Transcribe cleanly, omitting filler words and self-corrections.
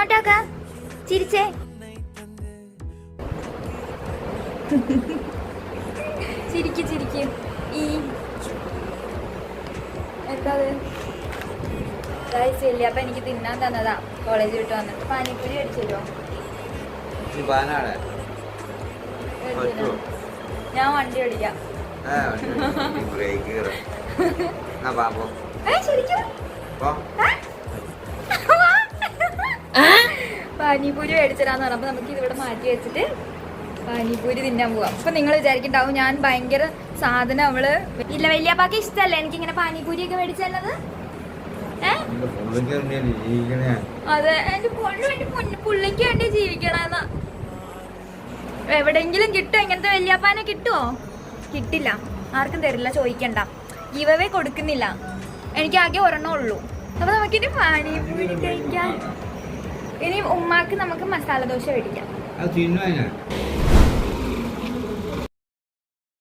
അങ്ങോട്ടാക്ക ചിരിച്ചേ. ചിരിക്ക് ചിരിക്ക്. ഈ എന്താ ഇല്ല. അപ്പൊ എനിക്ക് തിന്നാൻ തന്നതാ കോളേജ് വിട്ട് വന്നിട്ട്. പാനിപ്പൂരി അടിച്ചല്ലോ. ഞാൻ വണ്ടി ഓടിക്കാം. പാനിപ്പൂരി മേടിച്ചരാന്ന് പറഞ്ഞപ്പോ നമുക്ക് ഇതിവിടെ മാറ്റി വെച്ചിട്ട് പാനിപ്പൂരി തിന്നാൻ പോവാം. അപ്പൊ നിങ്ങൾ വിചാരിക്കണ്ടാവും ഞാൻ ഭയങ്കര സാധനം അവള് ഇല്ല. വല്യപ്പാക്ക് ഇഷ്ടല്ലേ എനിക്കിങ്ങനെ പാനിപ്പൂരി ഒക്കെ മേടിച്ചത്? അതെ, എന്റെ പുള്ളിക്ക് വേണ്ടി ജീവിക്കണെന്ന. എവിടെങ്കിലും കിട്ടുമോ ഇങ്ങനത്തെ വല്യപ്പാനെ? കിട്ടുമോ? കിട്ടില്ല, ആർക്കും തരില്ല, ചോദിക്കണ്ട. ഇവവേ കൊടുക്കുന്നില്ല. എനിക്ക് ആകെ ഒരെണ്ണം ഉള്ളൂ. അപ്പൊ നമുക്കിനി പാനിപ്പൂരി കഴിക്കാം. ഇനി ഉമ്മാക്ക് നമുക്ക് മസാല ദോശ മേടിക്കാം.